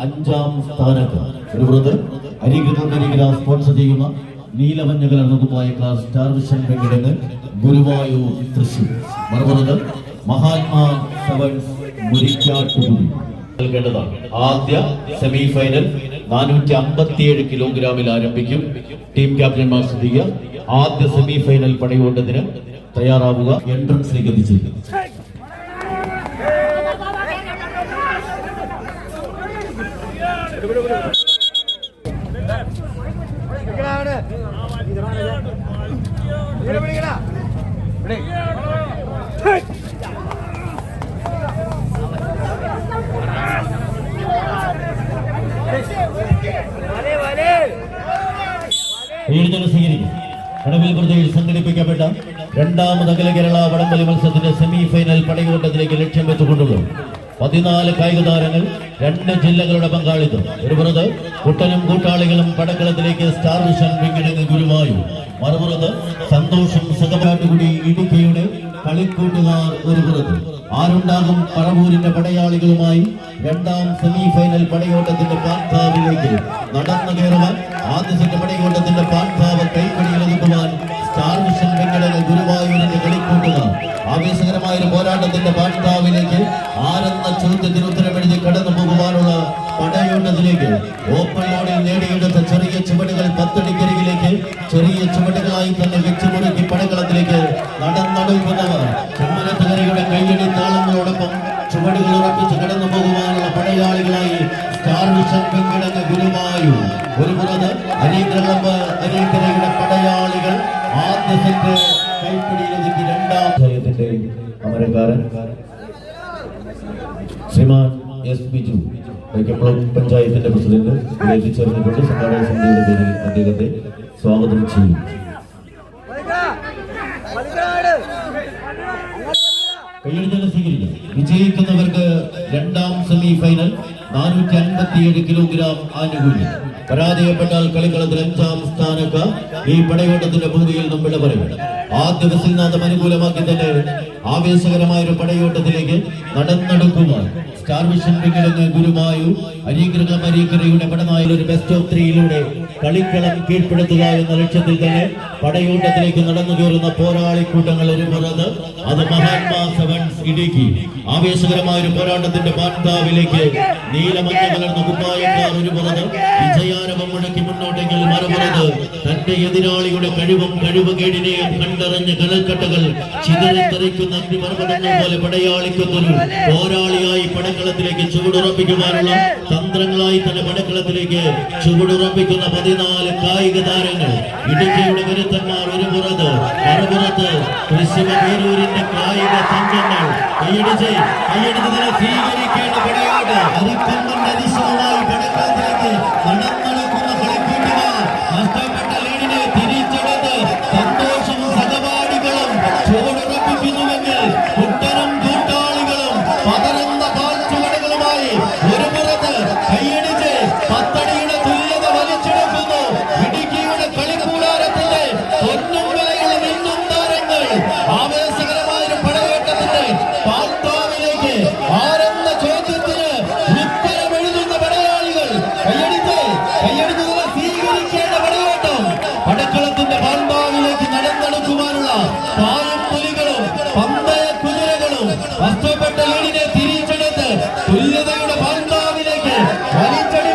അഞ്ചാം സ്ഥാനത്ത് ഒരു ബ്രദർ അരികില സ്പോൺസർ ചെയ്യുന്ന നീലമഞ്ഞ കലർന്ന കുപ്പായക്കാർ സ്റ്റാർ വിഷൻ വെങ്കിടങ്ങ് ഗുരുവായൂർ തൃശൂർ മറുപുറത്ത് മഹാത്മാ സെവൻസ് മുരിക്കാട്ടുകുടി നൽകേണ്ടതാണ്. ആദ്യ സെമി ഫൈനൽ 457 കിലോഗ്രാമിൽ ആരംഭിക്കും. ടീം ക്യാപ്റ്റന്മാർ ശ്രദ്ധിക്കുക. ആദ്യ സെമി ഫൈനൽ പടയോട്ടത്തിന് തയ്യാറാവുക. എൻട്രൻസിലേക്ക് എത്തിച്ചിരിക്കുന്നു. കടവിൽ പ്രദേശ് സംഘടിപ്പിക്കപ്പെട്ട രണ്ടാമത് അഖില കേരള വടംവലി മത്സരത്തിന്റെ സെമി ഫൈനൽ പടയോട്ടത്തിലേക്ക് ലക്ഷ്യം വെച്ചുകൊണ്ടുള്ള 14 കായിക താരങ്ങൾ 2 ജില്ലകളുടെ പങ്കാളിത്തം. ഒരു പുറത്ത് കുട്ടനും കൂട്ടാളികളും പടക്കളത്തിലേക്ക് സ്റ്റാർ വിഷൻ വെങ്കിടങ്ങ് ഗുരുവായൂർ, മറുപുറത്ത് സന്തോഷം സുഖമാട്ടുകൂടി ഇടുക്കിയുടെ കളിക്കൂട്ടുകാർ. ഒരു പുറത്ത് ആരുണ്ടാകും പറവൂരിന്റെ പടയാളികളുമായി രണ്ടാം സെമി ഫൈനൽ പടയോട്ടത്തിന്റെ പാൻതാവിലേക്ക് നടന്നു കയറുവാൻ, ആദ്യ സെറ്റ് പടയോട്ടത്തിന്റെ പാൻതാവ് കൈപ്പിടിയിലൊതുക്കുവാൻ സ്റ്റാർ വിഷൻ വെങ്കിടങ്ങ് ഗുരുവായൂരിന്റെ കളിക്കൂട്ടുകാർ. ആവേശകരമായ ഒരു പോരാട്ടത്തിന്റെ പാൻതാവിലേക്ക് ആരെന്ന ചോദ്യത്തിന് ഉത്തരമെഴുതി കടന്നു പോകുവാനുള്ള പടയോട്ടത്തിലേക്ക് ഓപ്പൺ ലോഡിൽ നേടിയെടുത്ത ചെറിയ ചുവടുകൾ 10 ഡിഗ്രിയിലേക്ക് ചെറിയ ചുവടുകളായി തന്നെ വെച്ച് മുറുക്കി പടകളത്തിലേക്ക് നടന്നടുക്കുന്നവർ ചെമ്മനത്തുകരയുടെ കയ്യടി താളങ്ങളോടൊപ്പം ചുവടുകൾ ഉറപ്പിച്ച് കടന്നു പോകുവാനുള്ള പടയാളികളായി സ്റ്റാർ വിഷൻ വെങ്കിടങ്ങ് ഗുരുവായൂർ. ഒരു പുറത്ത് അരീക്കരയുടെ പടയാളികൾ ആദ്യ സെറ്റ് കൈപ്പിടിയിലൊതുക്കി രണ്ടാം ജയത്തിന്റെ അമരക്കാരൻ ശ്രീമാൻ എസ് ബിജു ബ്ലോക്ക് പഞ്ചായത്തിന്റെ പ്രസിഡന്റ് എത്തിച്ചേർന്നിട്ടുണ്ട്. സംഘാടക സമിതിയുടെ പേരിൽ അദ്ദേഹത്തെ സ്വാഗതം ചെയ്യും. വിജയിക്കുന്നവർക്ക് രണ്ടാം സെമി ഫൈനൽ 457 കിലോഗ്രാം ആനുകൂല്യം. പരാജയപ്പെട്ടാൽ കളിക്കളത്തിൽ 5ാം സ്ഥാനക്കാർ ഈ പടയോട്ടത്തിന്റെ ഭൂമിയിൽ നമ്മുടെ പറയും. ആദ്യ വസിൽനാഥം അനുകൂലമാക്കി തന്നെ ആവേശകരമായ ഒരു പടയോട്ടത്തിലേക്ക് നടന്നെടുക്കുവാൻ സ്റ്റാർ വിഷൻ വെങ്കിടങ്ങ് ഗുരുവായൂർ അരീക്കരയുടെ പടനായ ഒരു ബെസ്റ്റ് ഓഫ് 3 കളിക്കളം കീഴ്പ്പെടുത്തുക എന്ന ലക്ഷ്യത്തിൽ തന്നെ പടയോട്ടത്തിലേക്ക് നടന്നു കയറുന്ന പോരാളിക്കൂട്ടങ്ങൾ. ഒരു പുറത്ത് അത് മഹാത്മാ സെവൻസ് ഇടുക്കി. ആവേശകരമായ ഒരു പോരാട്ടത്തിന്റെ പാൻതാവിലേക്ക് നീലമഞ്ഞ കലർന്ന കുപ്പായക്കാർ. ഒരു പുറത്ത് വിജയാരവം മുടക്കി മുന്നോട്ടെങ്കിൽ മറുപുറത്ത് തന്റെ എതിരാളിയുടെ കഴിവുകേടിനെയും കണ്ടറിഞ്ഞ കലൽക്കട്ടകൾ ചിതറിത്തെറിക്കുന്ന അഗ്നിപർവ്വതങ്ങൾ പോലെ പടയാളിക്കുന്നൊരു പോരാളിയായി പടക്കളത്തിലേക്ക് ചുവടുറപ്പിക്കുവാനുള്ള തന്ത്രങ്ങളായി തന്നെ പടക്കളത്തിലേക്ക് ചുവടുറപ്പിക്കുന്ന 14 കായിക താരങ്ങൾ. ഇടുക്കിയുടെ കരുത്തന്മാർ ഒരു പുറത്ത്, മറുപുറത്ത് തൃശ്ശൂരിന്റെ കായിക സംഘങ്ങൾ. കൈയടിച്ച് സ്വീകരിക്കേണ്ട പടയോട്ട് അതിപ്പന്റെ ദിശകളായി പടക്കളത്തിലേക്ക് നടന്നെടുക്കുന്ന കളിക്കൂട്ടുകാർ. നഷ്ടപ്പെട്ട ലീഡിനെ തിരിച്ചെടുത്ത് സന്തോഷം സഹപാഠികളും ചുവടുറപ്പിക്കുന്നുവെങ്കിൽ കുട്ടനും കൂട്ടാളികളും പതറുന്ന കാൽച്ചുവടുകളുമായി ഒരു പുറത്ത് കൈയടിച്ച് 10 അടിയുടെ തുല്യത വലിച്ചെടുക്കുന്നു. ഇടുക്കിയുടെ കളിക്കൂടാരത്തിന്റെ പൊന്നും വിലയുള്ള മിന്നും താരങ്ങൾ ആവേശകരമായ ഒരു പടയോട്ടത്തിന്റെ പാൽത്താവിലേക്ക് ആരെന്ന ചോദ്യത്തിന് ഉത്തരമെഴുതുന്ന പടയാളികൾ. കൈയടിച്ച് സ്വീകരിക്കേണ്ട പടയോട്ടം പടക്കളത്തിന്റെ പാൽത്താവിലേക്ക് നടന്നെടുക്കുവാനുള്ള പായം പുലികളും പന്തയ കുതിരകളും നഷ്ടപ്പെട്ട ലീഡിനെ തിരിച്ചെടുത്ത് തുല്യതയുടെ പാൽത്താവിലേക്ക് വലിച്ചെടുക്കും.